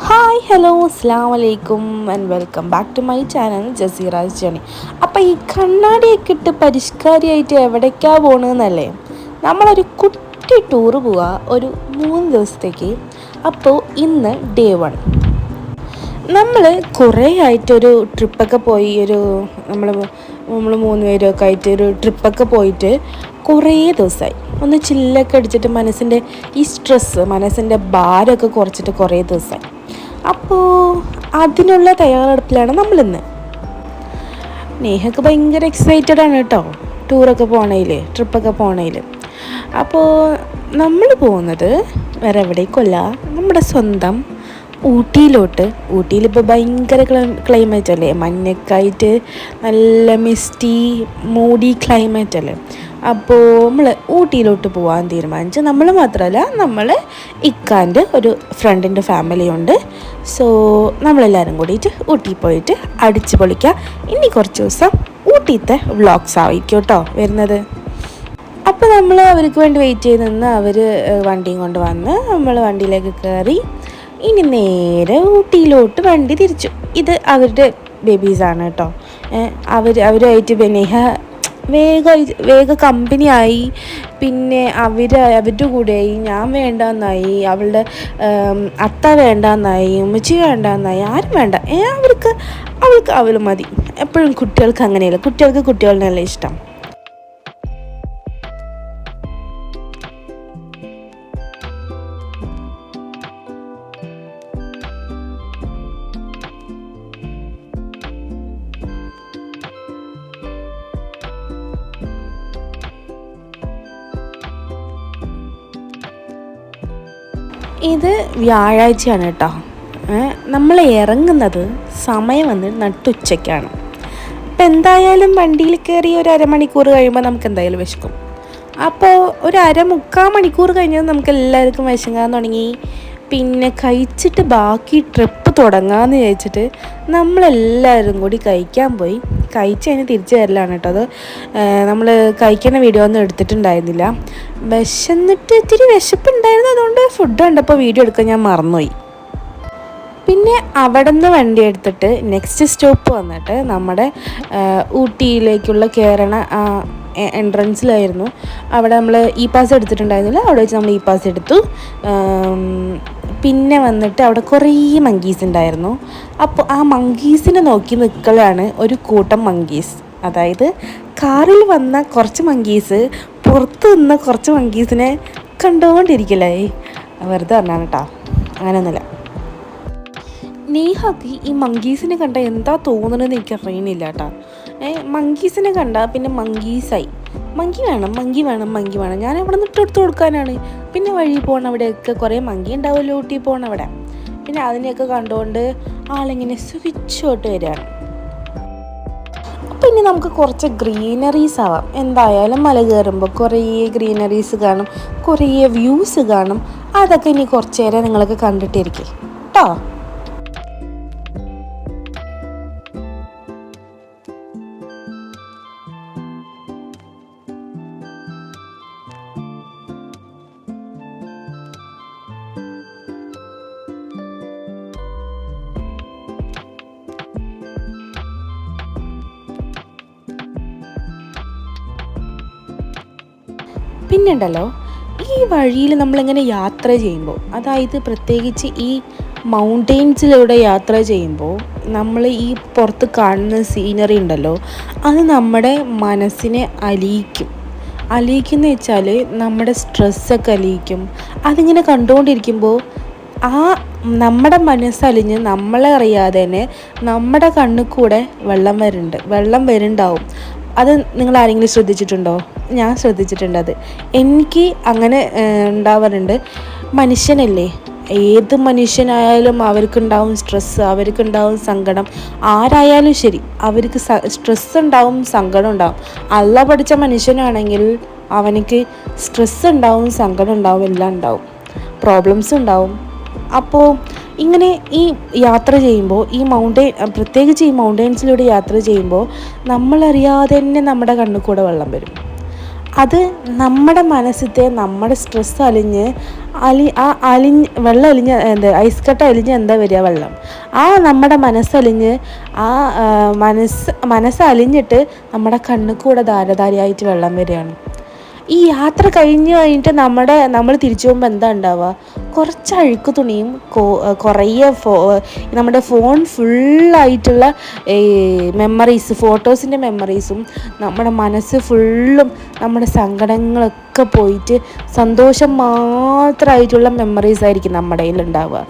Hi hello അസ്സാം വലൈക്കും and welcome back to my channel Jaseera's journey. അപ്പോൾ ഈ കണ്ണാടിയൊക്കെ ഇട്ട് പരിഷ്കാരിയായിട്ട് എവിടേക്കാണ് പോകണമെന്നല്ലേ, നമ്മളൊരു കുട്ടി ടൂറ് പോവുക ഒരു 3 ദിവസത്തേക്ക്. അപ്പോൾ ഇന്ന് ഡേ 1. നമ്മൾ കുറേ ആയിട്ടൊരു ട്രിപ്പൊക്കെ പോയി, നമ്മൾ നമ്മൾ 3 പേരൊക്കെ ആയിട്ട് ഒരു ട്രിപ്പൊക്കെ പോയിട്ട് കുറേ ദിവസമായി. ഒന്ന് ചില്ലൊക്കെ അടിച്ചിട്ട് മനസ്സിൻ്റെ ഈ മനസ്സിൻ്റെ ഭാരമൊക്കെ കുറച്ചിട്ട് കുറേ ദിവസമായി. അപ്പോൾ അതിനുള്ള തയ്യാറെടുപ്പിലാണ് നമ്മളിന്ന്. നേഹക്ക് ഭയങ്കര എക്സൈറ്റഡ് ആണ് കേട്ടോ, ടൂറൊക്കെ പോകണതിൽ, ട്രിപ്പൊക്കെ പോകണതിൽ. അപ്പോൾ നമ്മൾ പോകുന്നത് വേറെ എവിടേക്കല്ല, നമ്മുടെ സ്വന്തം ഊട്ടിയിലോട്ട്. ഊട്ടിയിലിപ്പോൾ ഭയങ്കര ക്ലൈമറ്റ് അല്ലേ, മഞ്ഞൊക്കെ ആയിട്ട് നല്ല മിസ്റ്റി മൂഡി ക്ലൈമറ്റ് അല്ലേ. അപ്പോൾ നമ്മൾ ഊട്ടിയിലോട്ട് പോകാൻ തീരുമാനിച്ചു. നമ്മൾ മാത്രമല്ല, നമ്മൾ ഇക്കാൻ്റെ ഒരു ഫ്രണ്ടിൻ്റെ ഫാമിലിയുണ്ട്. സോ നമ്മളെല്ലാവരും കൂടിയിട്ട് ഊട്ടി പോയിട്ട് അടിച്ച് പൊളിക്കാം. ഇനി കുറച്ച് ദിവസം ഊട്ടിയിലത്തെ വ്ളോഗ്സ് ആയിരിക്കും കേട്ടോ വരുന്നത്. അപ്പോൾ നമ്മൾ അവർക്ക് വേണ്ടി വെയിറ്റ് ചെയ്ത് നിന്ന് അവർ വണ്ടിയും കൊണ്ട് വന്ന് നമ്മൾ വണ്ടിയിലേക്ക് കയറി. ഇനി നേരെ ഊട്ടിയിലോട്ട് വണ്ടി തിരിച്ചു. ഇത് അവരുടെ ബേബീസാണ് കേട്ടോ. അവരുമായിട്ട് നേഹ വേഗം കമ്പനിയായി. പിന്നെ അവരുടെ കൂടെയായി. ഞാൻ വേണ്ടെന്നായി, അവളുടെ അത്ത വേണ്ടെന്നായി, ഉമ്മച്ചി വേണ്ടെന്നായി, ആരും വേണ്ട. അവൾ മതി. എപ്പോഴും കുട്ടികൾക്ക് അങ്ങനെയല്ല, കുട്ടികൾക്ക് കുട്ടികളുടെയല്ല ഇഷ്ടം. ഇത് വ്യാഴാഴ്ചയാണ് കേട്ടോ. നമ്മൾ ഇറങ്ങുന്നത് സമയം വന്ന് നട്ടുച്ചയ്ക്കാണ്. ഇപ്പം എന്തായാലും വണ്ടിയിൽ കയറി ഒരു അരമണിക്കൂർ കഴിയുമ്പോൾ നമുക്ക് എന്തായാലും വിശക്കും. അപ്പോൾ ഒരു 3/4 മണിക്കൂർ കഴിഞ്ഞാൽ നമുക്ക് എല്ലാവർക്കും വിശങ്ങാൻ തുടങ്ങി. പിന്നെ കഴിച്ചിട്ട് ബാക്കി ട്രിപ്പ് തുടങ്ങാമെന്ന് വിചാരിച്ചിട്ട് നമ്മളെല്ലാവരും കൂടി കഴിക്കാൻ പോയി. കഴിച്ചതിന് തിരിച്ചു വരലാണ് കേട്ടോ. അത് നമ്മൾ കഴിക്കുന്ന വീഡിയോ ഒന്നും എടുത്തിട്ടുണ്ടായിരുന്നില്ല. വിശന്നിട്ട് ഇത്തിരി വിശപ്പുണ്ടായിരുന്നു, അതുകൊണ്ട് ഫുഡ് കണ്ടപ്പോൾ വീഡിയോ എടുക്കാൻ ഞാൻ മറന്നുപോയി. പിന്നെ അവിടെ നിന്ന് വണ്ടി എടുത്തിട്ട് നെക്സ്റ്റ് സ്റ്റോപ്പ് വന്നിട്ട് നമ്മുടെ ഊട്ടിയിലേക്കുള്ള കയറണ എൻട്രൻസിലായിരുന്നു. അവിടെ നമ്മൾ ഇ പാസ് എടുത്തിട്ടുണ്ടായിരുന്നില്ല, അവിടെ വെച്ച് നമ്മൾ ഇ പാസ് എടുത്തു. പിന്നെ വന്നിട്ട് അവിടെ കുറേ മങ്കീസ് ഉണ്ടായിരുന്നു. അപ്പോൾ ആ മങ്കീസിനെ നോക്കി നിൽക്കലാണ് ഒരു കൂട്ടം മങ്കീസ്. അതായത് കാറിൽ വന്ന കുറച്ച് മങ്കീസ് പുറത്ത് നിന്ന കുറച്ച് മങ്കീസിനെ കണ്ടുകൊണ്ടിരിക്കില്ലേ. വെറുതെ പറഞ്ഞാണ് കേട്ടോ, അങ്ങനെയൊന്നുമില്ല. നേഹക്ക് ഈ മങ്കീസിനെ കണ്ട എന്താ തോന്നണമെന്ന് എനിക്ക് അറിയണില്ല കേട്ടോ. മങ്കീസിനെ കണ്ട പിന്നെ മങ്കീസായി. മങ്കി വേണം. ഞാൻ അവിടെ നിന്ന് ഇട്ടെടുത്ത് കൊടുക്കാനാണ്. പിന്നെ വഴി പോകണം, അവിടെയൊക്കെ കുറേ മങ്കി ഉണ്ടാവുമല്ലോ ഊട്ടി പോകണം അവിടെ. പിന്നെ അതിനെയൊക്കെ കണ്ടുകൊണ്ട് ആളിങ്ങനെ സുഖിച്ചോട്ട് വരികയാണ്. അപ്പോൾ ഇനി നമുക്ക് കുറച്ച് ഗ്രീനറീസ് ആവാം. എന്തായാലും മല കയറുമ്പോൾ കുറേ ഗ്രീനറീസ് കാണും, കുറേ വ്യൂസ് കാണും. അതൊക്കെ ഇനി കുറച്ച് നേരം നിങ്ങളൊക്കെ കണ്ടിട്ടിരിക്കും കേട്ടോ. പിന്നുണ്ടല്ലോ, ഈ വഴിയിൽ നമ്മളിങ്ങനെ യാത്ര ചെയ്യുമ്പോൾ, അതായത് പ്രത്യേകിച്ച് ഈ മൗണ്ടെയ്ൻസിലൂടെ യാത്ര ചെയ്യുമ്പോൾ നമ്മൾ ഈ പുറത്ത് കാണുന്ന സീനറി ഉണ്ടല്ലോ, അത് നമ്മുടെ മനസ്സിനെ അലിയിക്കുന്ന വെച്ചാൽ നമ്മുടെ സ്ട്രെസ്സൊക്കെ അലിയിക്കും. അതിങ്ങനെ കണ്ടുകൊണ്ടിരിക്കുമ്പോൾ ആ നമ്മുടെ മനസ്സലിഞ്ഞ് നമ്മളെ അറിയാതെ തന്നെ നമ്മുടെ കണ്ണിൽ കൂടെ വെള്ളം വരുന്നുണ്ടാവും. അത് നിങ്ങൾ ആരെങ്കിലും ശ്രദ്ധിച്ചിട്ടുണ്ടോ? ഞാൻ ശ്രദ്ധിച്ചിട്ടുണ്ട്. അത് എനിക്ക് അങ്ങനെ ഉണ്ടാവാറുണ്ട്. മനുഷ്യനല്ലേ, ഏത് മനുഷ്യനായാലും അവർക്കുണ്ടാവും സ്ട്രെസ്സ്, അവർക്കുണ്ടാവും സങ്കടം. ആരായാലും ശരി, അവർക്ക് സ്ട്രെസ്സ് ഉണ്ടാവും, സങ്കടം ഉണ്ടാവും. അള്ള പഠിച്ച മനുഷ്യനാണെങ്കിൽ അവനക്ക് സ്ട്രെസ്സ് ഉണ്ടാവും, സങ്കടം ഉണ്ടാവും, എല്ലാം ഉണ്ടാവും, പ്രോബ്ലംസ് ഉണ്ടാവും. അപ്പോൾ ഇങ്ങനെ ഈ യാത്ര ചെയ്യുമ്പോൾ പ്രത്യേകിച്ച് ഈ മൗണ്ടെയ്ൻസിലൂടെ യാത്ര ചെയ്യുമ്പോൾ നമ്മളറിയാതെ തന്നെ നമ്മുടെ കണ്ണിൽ കൂടെ വെള്ളം വരും. അത് നമ്മുടെ മനസ്സിലത്തെ നമ്മുടെ സ്ട്രെസ് അലിഞ്ഞ് വെള്ളം അലിഞ്ഞ് ഐസ് കട്ട അലിഞ്ഞ് എന്താ വരിക വെള്ളം നമ്മുടെ മനസ്സലിഞ്ഞ് മനസ്സലിഞ്ഞിട്ട് നമ്മുടെ കണ്ണിൽ കൂടെ ധാരധാരയായിട്ട് വെള്ളം വരികയാണ്. ഈ യാത്ര കഴിഞ്ഞിട്ട് നമ്മൾ തിരിച്ചു പോകുമ്പോൾ എന്താ ഉണ്ടാവുക? കുറച്ച് അഴുക്ക് തുണിയും കുറേ നമ്മുടെ ഫോൺ ഫുള്ളായിട്ടുള്ള ഈ മെമ്മറീസ്, ഫോട്ടോസിൻ്റെ മെമ്മറീസും നമ്മുടെ മനസ്സ് ഫുള്ളും നമ്മുടെ സങ്കടങ്ങളൊക്കെ പോയിട്ട് സന്തോഷം മാത്രമായിട്ടുള്ള മെമ്മറീസ് ആയിരിക്കും നമ്മുടെ കയ്യിൽ ഉണ്ടാവുക.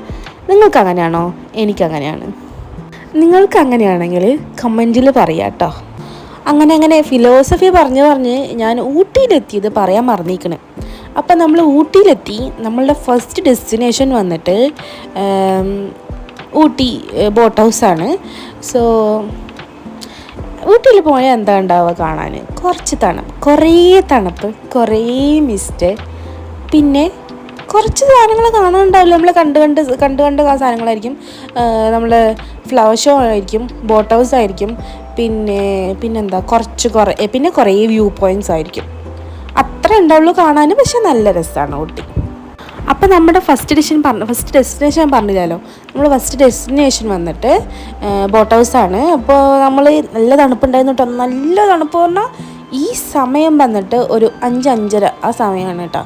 നിങ്ങൾക്ക് അങ്ങനെയാണോ? എനിക്കങ്ങനെയാണ്. നിങ്ങൾക്ക് അങ്ങനെയാണെങ്കിൽ കമൻറ്റിൽ പറയാം കേട്ടോ. അങ്ങനെ ഫിലോസഫി പറഞ്ഞ് ഞാൻ ഊട്ടിയിലെത്തിയത് പറയാൻ മറന്നിരിക്കണേ. അപ്പം നമ്മൾ ഊട്ടിയിലെത്തി. നമ്മളുടെ ഫസ്റ്റ് ഡെസ്റ്റിനേഷൻ വന്നിട്ട് ഊട്ടി ബോട്ട് ഹൗസാണ്. സോ ഊട്ടിയിൽ പോയാൽ എന്താ ഉണ്ടാവുക കാണാൻ? കുറേ തണുപ്പ്, കുറേ മിസ്റ്റ്, പിന്നെ കുറച്ച് സാധനങ്ങൾ കാണാനുണ്ടാവില്ല. നമ്മൾ കണ്ട് ആ സാധനങ്ങളായിരിക്കും. നമ്മൾ ഫ്ലവർ ഷോ ആയിരിക്കും, ബോട്ട് ഹൗസ് ആയിരിക്കും, പിന്നെന്താ പിന്നെ കുറേ വ്യൂ പോയിൻറ്റ്സ് ആയിരിക്കും. അത്ര ഉണ്ടാവുള്ളൂ കാണാൻ. പക്ഷെ നല്ല രസമാണ് ഊട്ടി. അപ്പോൾ നമ്മുടെ ഫസ്റ്റ് ഡെസ്റ്റിനേഷൻ പറഞ്ഞില്ലല്ലോ. നമ്മൾ ഫസ്റ്റ് ഡെസ്റ്റിനേഷൻ വന്നിട്ട് ബോട്ട് ഹൗസാണ്. അപ്പോൾ നമ്മൾ നല്ല തണുപ്പുണ്ടായിരുന്നു കേട്ടോ. നല്ല തണുപ്പ് പറഞ്ഞാൽ ഈ സമയം വന്നിട്ട് ഒരു 5-5:30 ആ സമയമാണ് കേട്ടോ.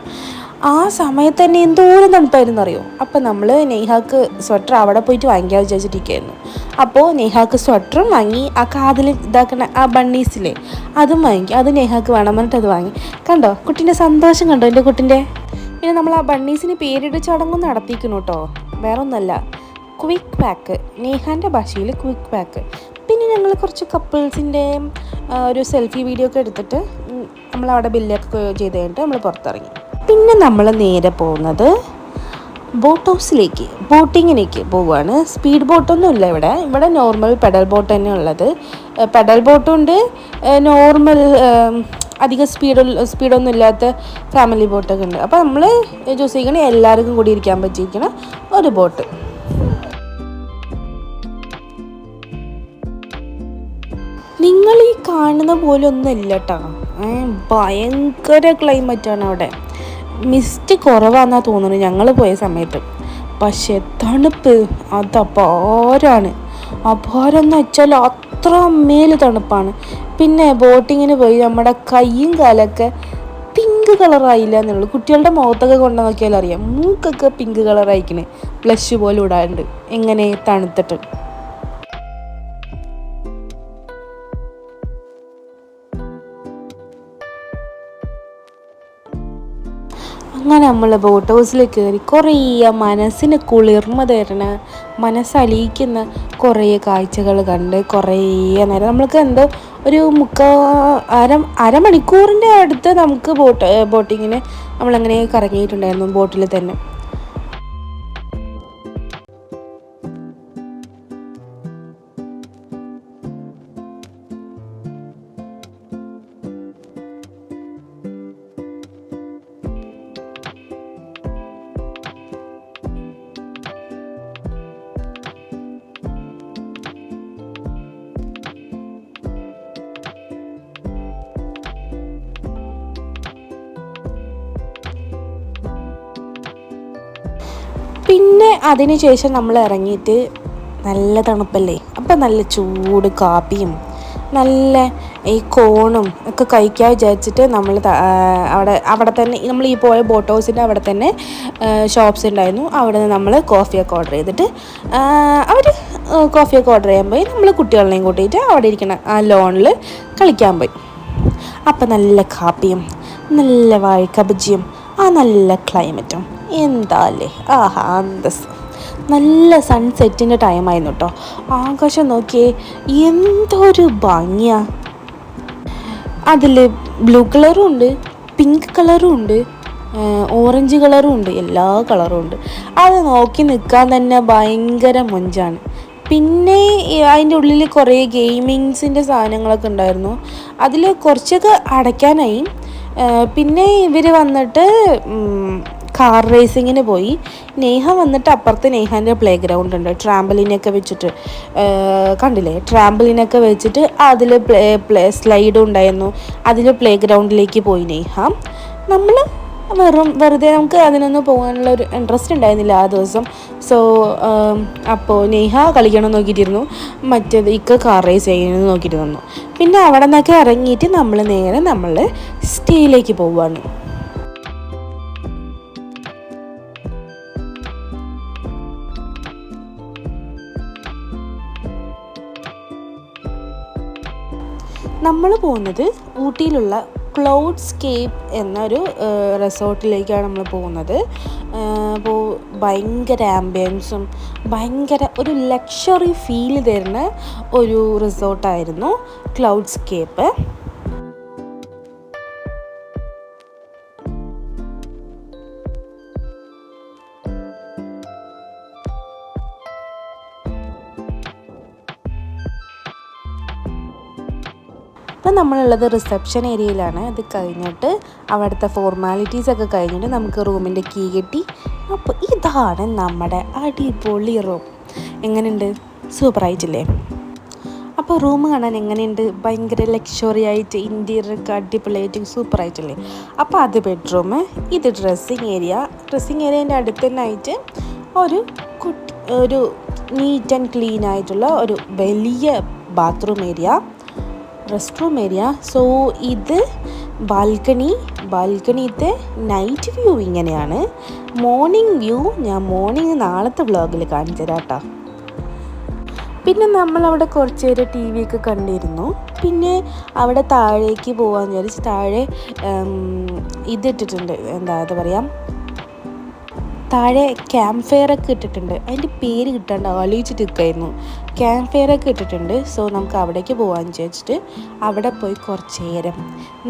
ആ സമയത്ത് തന്നെ എന്തോരം തണുപ്പായിരുന്നു അറിയോ. അപ്പോൾ നമ്മൾ നെയ്ഹാക്ക് സ്വെറ്റർ അവിടെ പോയിട്ട് വാങ്ങിക്കാൻ വിചാരിച്ചിരിക്കുകയായിരുന്നു. അപ്പോൾ നെയ്ഹാക്ക് സ്വെറ്ററും വാങ്ങി, ആ കാതിൽ ഇതാക്കണ ആ ബണ്ണീസില്ലേ അതും വാങ്ങി. അത് നെയ്ഹാക്ക് വേണം പറഞ്ഞിട്ട് അത് വാങ്ങി. കണ്ടോ കുട്ടീൻ്റെ സന്തോഷം കണ്ടോ എൻ്റെ കുട്ടീൻ്റെ. പിന്നെ നമ്മൾ ആ ബണ്ണീസിന് പേരിട്ട് ചടങ്ങും നടത്തിക്കണം കേട്ടോ. വേറെ ഒന്നല്ല, ക്വിക്ക് പാക്ക്, നെയ്ഹാൻ്റെ ഭാഷയിൽ ക്വിക്ക് പാക്ക്. പിന്നെ ഞങ്ങൾ കുറച്ച് കപ്പിൾസിൻ്റെ ഒരു സെൽഫി വീഡിയോ ഒക്കെ എടുത്തിട്ട് നമ്മളവിടെ ബില്ലൊക്കെ ചെയ്ത് കഴിഞ്ഞിട്ട് നമ്മൾ പുറത്തിറങ്ങി. പിന്നെ നമ്മൾ നേരെ പോകുന്നത് ബോട്ട് ഹൗസിലേക്ക്, ബോട്ടിങ്ങിലേക്ക് പോവുകയാണ്. സ്പീഡ് ബോട്ടൊന്നും ഇല്ല ഇവിടെ നോർമൽ പെഡൽ ബോട്ട് തന്നെ ഉള്ളത്. പെഡൽ ബോട്ടുണ്ട്, നോർമൽ അധികം സ്പീഡൊന്നും ഇല്ലാത്ത ഫാമിലി ബോട്ടൊക്കെ ഉണ്ട്. അപ്പോൾ നമ്മൾ ചൂസ് ചെയ്യണേ എല്ലാവർക്കും കൂടി ഇരിക്കാൻ പറ്റിയിരിക്കണം ഒരു ബോട്ട്. നിങ്ങൾ ഈ കാണുന്ന പോലെ ഒന്നും ഇല്ല കേട്ടോ. ഭയങ്കര ക്ലൈമറ്റാണ് അവിടെ. മിസ്റ്റ് കുറവാണെന്നാണ് തോന്നുന്നത് ഞങ്ങൾ പോയ സമയത്ത്. പക്ഷേ തണുപ്പ് അത് അപാരമാണ്. അപാരം എന്ന് വെച്ചാൽ അത്ര മേല് തണുപ്പാണ്. പിന്നെ ബോട്ടിങ്ങിന് പോയി നമ്മുടെ കൈയും കാലൊക്കെ പിങ്ക് കളറായില്ല എന്നുള്ളൂ. കുട്ടികളുടെ മുഖത്തൊക്കെ കൊണ്ടു നോക്കിയാൽ അറിയാം, മൂക്കൊക്കെ പിങ്ക് കളറായിക്കണേ, ബ്ലഷ് പോലെ ഇടാറുണ്ട്. എങ്ങനെ തണുത്തിട്ട്. അങ്ങനെ നമ്മൾ ബോട്ട് ഹൗസിൽ കയറി കുറേ മനസ്സിന് കുളിർമ തരണ, മനസ്സലിയിക്കുന്ന കുറേ കാഴ്ചകൾ കണ്ട് കുറേ നേരം നമ്മൾക്ക് എന്തോ ഒരു അരമണിക്കൂറിൻ്റെ അടുത്ത് നമുക്ക് ബോട്ടിങ്ങിന് നമ്മളങ്ങനെ കറങ്ങിയിട്ടുണ്ടായിരുന്നു ബോട്ടിൽ തന്നെ. പിന്നെ അതിന് ശേഷം നമ്മൾ ഇറങ്ങിയിട്ട് നല്ല തണുപ്പല്ലേ, അപ്പം നല്ല ചൂട് കാപ്പിയും നല്ല ഈ കോണും ഒക്കെ കഴിക്കാൻ വിചാരിച്ചിട്ട് നമ്മൾ അവിടെ തന്നെ നമ്മൾ ഈ പോയ ബോട്ട് ഹൗസിൻ്റെ അവിടെ തന്നെ ഷോപ്സ് ഉണ്ടായിരുന്നു. അവിടെ നിന്ന് നമ്മൾ കോഫിയൊക്കെ ഓർഡർ ചെയ്തിട്ട് അവർ കോഫിയൊക്കെ ഓർഡർ ചെയ്യാൻ പോയി. നമ്മൾ കുട്ടികളെയും കൂട്ടിയിട്ട് അവിടെ ഇരിക്കണം ആ ലോണിൽ കളിക്കാൻ പോയി. അപ്പം നല്ല കാപ്പിയും നല്ല വാഴക്ക ബജിയും ആ നല്ല ക്ലൈമറ്റും എന്താ അല്ലേ, ആഹാ അന്തസ്. നല്ല സൺസെറ്റിൻ്റെ ടൈമായിരുന്നു കേട്ടോ. ആകാശം നോക്കിയേ എന്തൊരു ഭംഗിയാ. അതിൽ ബ്ലൂ കളറും ഉണ്ട്, പിങ്ക് കളറും ഉണ്ട്, ഓറഞ്ച് കളറും ഉണ്ട്, എല്ലാ കളറും ഉണ്ട്. അത് നോക്കി നിൽക്കാൻ തന്നെ ഭയങ്കര മൊഞ്ചാണ്. പിന്നെ അതിൻ്റെ ഉള്ളിൽ കുറേ ഗെയിമിങ്സിൻ്റെ സാധനങ്ങളൊക്കെ ഉണ്ടായിരുന്നു. അതിൽ കുറച്ചൊക്കെ അടയ്ക്കാനായി. പിന്നെ ഇവർ വന്നിട്ട് കാർ റേസിങ്ങിന് പോയി. നേഹ വന്നിട്ട് അപ്പുറത്ത് നേഹാൻ്റെ പ്ലേ ഗ്രൗണ്ട് ഉണ്ട്, ട്രാമ്പലിനൊക്കെ വെച്ചിട്ട് കണ്ടില്ലേ, ട്രാമ്പലിനൊക്കെ വെച്ചിട്ട് അതിൽ സ്ലൈഡും ഉണ്ടായിരുന്നു. അതിൽ പ്ലേ ഗ്രൗണ്ടിലേക്ക് പോയി നേഹ. നമ്മൾ വെറുതെ നമുക്ക് അതിനൊന്നും പോകാനുള്ള ഒരു ഇൻട്രസ്റ്റ് ഉണ്ടായിരുന്നില്ല ആ ദിവസം. സോ അപ്പോൾ നേഹ കളിക്കണം നോക്കിയിട്ടിരുന്നു, മറ്റേത് കാർ റേസ് ചെയ്യണമെന്ന് നോക്കിയിട്ട്. പിന്നെ അവിടെ നിന്നൊക്കെ ഇറങ്ങിയിട്ട് നമ്മൾ നേരെ സ്റ്റേയിലേക്ക് പോവുകയാണ്. നമ്മൾ പോകുന്നത് ഊട്ടിയിലുള്ള ക്ലൗഡ് സ്കേപ്പ് എന്നൊരു റിസോർട്ടിലേക്കാണ് നമ്മൾ പോകുന്നത്. അപ്പോൾ ഭയങ്കര ആംബിയൻസും ഭയങ്കര ഒരു ലക്ഷറി ഫീൽ തരുന്ന ഒരു റിസോർട്ടായിരുന്നു ക്ലൗഡ് സ്കേപ്പ്. അപ്പോൾ നമ്മളുള്ളത് റിസപ്ഷൻ ഏരിയയിലാണ്. അത് കഴിഞ്ഞിട്ട് അവിടുത്തെ ഫോർമാലിറ്റീസൊക്കെ കഴിഞ്ഞിട്ട് നമുക്ക് റൂമിൻ്റെ കീ കിട്ടി. അപ്പോൾ ഇതാണ് നമ്മുടെ അടിപൊളി റൂം. എങ്ങനെയുണ്ട്? സൂപ്പറായിട്ടില്ലേ? അപ്പോൾ റൂം കാണാൻ എങ്ങനെയുണ്ട്? ഭയങ്കര ലക്ഷറി ആയിട്ട്, ഇൻറ്റീരിയറൊക്കെ അടിപൊളിയായിട്ട് സൂപ്പറായിട്ടില്ലേ? അപ്പോൾ അത് ബെഡ്റൂം, ഇത് ഡ്രസ്സിങ് ഏരിയൻ്റെ അടുത്ത് തന്നെ ആയിട്ട് ഒരു നീറ്റ് ആൻഡ് ക്ലീൻ ആയിട്ടുള്ള ഒരു വലിയ bathroom area, rest room area. So ഇത് ബാൽക്കണിത്തെ നൈറ്റ് വ്യൂ ഇങ്ങനെയാണ്. മോർണിംഗ് വ്യൂ ഞാൻ നാളത്തെ വ്ളോഗിൽ കാണിച്ചു തരാം കേട്ടോ. പിന്നെ നമ്മളവിടെ കുറച്ച് നേരം ടി വി ഒക്കെ കണ്ടിരുന്നു. പിന്നെ അവിടെ താഴേക്ക് പോകാമെന്ന് വിചാരിച്ച് താഴെ ഇതിട്ടിട്ടുണ്ട്, എന്താ പറയുക, താഴെ ക്യാമ്പ് ഫയറൊക്കെ ഇട്ടിട്ടുണ്ട്. അതിൻ്റെ പേര് കിട്ടാണ്ട് ആലോചിച്ചിട്ട് നിൽക്കായിരുന്നു. ക്യാമ്പ് ഫയറൊക്കെ ഇട്ടിട്ടുണ്ട്. സോ നമുക്ക് അവിടേക്ക് പോകാമെന്ന് വിചാരിച്ചിട്ട് അവിടെ പോയി കുറച്ച് നേരം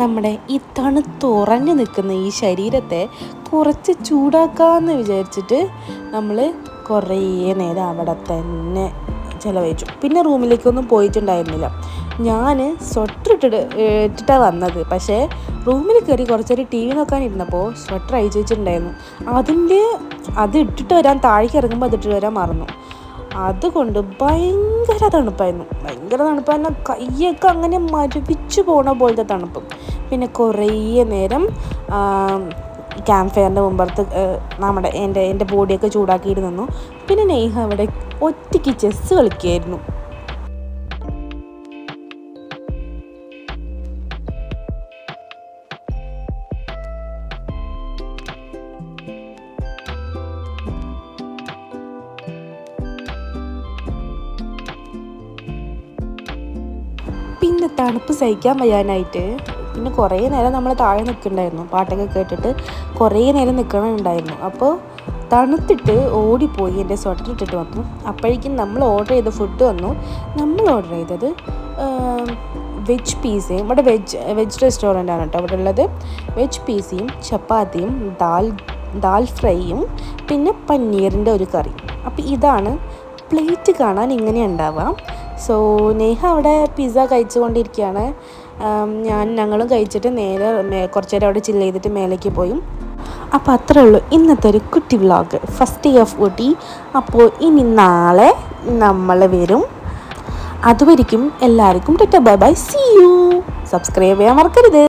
നമ്മുടെ ഈ തണുത്തുറഞ്ഞു നിൽക്കുന്ന ഈ ശരീരത്തെ കുറച്ച് ചൂടാക്കാമെന്ന് വിചാരിച്ചിട്ട് നമ്മൾ കുറേ നേരം അവിടെ തന്നെ ചിലവഴിച്ചു. പിന്നെ റൂമിലേക്കൊന്നും പോയിട്ടുണ്ടായിരുന്നില്ല. ഞാൻ സ്വെറ്റർ ഇട്ടിട്ടാണ് വന്നത്. പക്ഷേ റൂമിൽ കയറി കുറച്ചൊരു ടി വി നോക്കാനിരുന്നപ്പോൾ സ്വെറ്റർ അയച്ചു വെച്ചിട്ടുണ്ടായിരുന്നു. അത് ഇട്ടിട്ട് വരാൻ, താഴേക്ക് ഇറങ്ങുമ്പോൾ അതിട്ടിട്ട് വരാൻ മറന്നു. അതുകൊണ്ട് ഭയങ്കര തണുപ്പായിരുന്നു. കയ്യൊക്കെ അങ്ങനെ മരവിച്ചു പോണ പോലത്തെ തണുപ്പ്. പിന്നെ കുറേ നേരം ക്യാമ്പ് ഫയറിൻ്റെ മുമ്പത്ത് എൻ്റെ ബോഡിയൊക്കെ ചൂടാക്കിയിട്ട് നിന്നു. പിന്നെ നേഹ അവിടെ ഒറ്റയ്ക്ക് ചെസ്സ് കളിക്കുകയായിരുന്നു. പിന്നെ തണുപ്പ് സഹിക്കാൻ വയ്യാനായിട്ട് പിന്നെ കുറേ നേരം നമ്മൾ താഴെ നിൽക്കുന്നുണ്ടായിരുന്നു. പാട്ടൊക്കെ കേട്ടിട്ട് കുറേ നേരം നിൽക്കണമുണ്ടായിരുന്നു. അപ്പോൾ തണുത്തിട്ട് ഓടിപ്പോയി എൻ്റെ സ്വെറ്റർ ഇട്ടിട്ട് വന്നു. അപ്പോഴേക്കും നമ്മൾ ഓർഡർ ചെയ്ത ഫുഡ് വന്നു. നമ്മൾ ഓർഡർ ചെയ്തത് വെജ് പീസയും, ഇവിടെ വെജ് റെസ്റ്റോറൻ്റാണ് കേട്ടോ ഇവിടെ ഉള്ളത്. വെജ് പീസയും ചപ്പാത്തിയും ദാൽ ഫ്രൈയും പിന്നെ പനീറിൻ്റെ ഒരു കറി. അപ്പോൾ ഇതാണ് പ്ലേറ്റ് കാണാൻ ഇങ്ങനെ ഉണ്ടാവാം. സോ നേഹ അവിടെ പിസ്സ കഴിച്ചുകൊണ്ടിരിക്കുകയാണ്. ഞങ്ങളും കഴിച്ചിട്ട് നേരെ കുറച്ച് നേരം അവിടെ ചില്ല് ചെയ്തിട്ട് മേലേക്ക് പോയി. അപ്പോൾ അത്രേ ഉള്ളൂ ഇന്നത്തെ ഒരു കുട്ടി vlog, first day of Ooty. അപ്പോൾ ഇനി നാളെ നമ്മൾ വരും. അതുവരെയ്ക്കും എല്ലാവർക്കും tata bye bye, see you. Subscribe ചെയ്യാൻ മറക്കരുത്.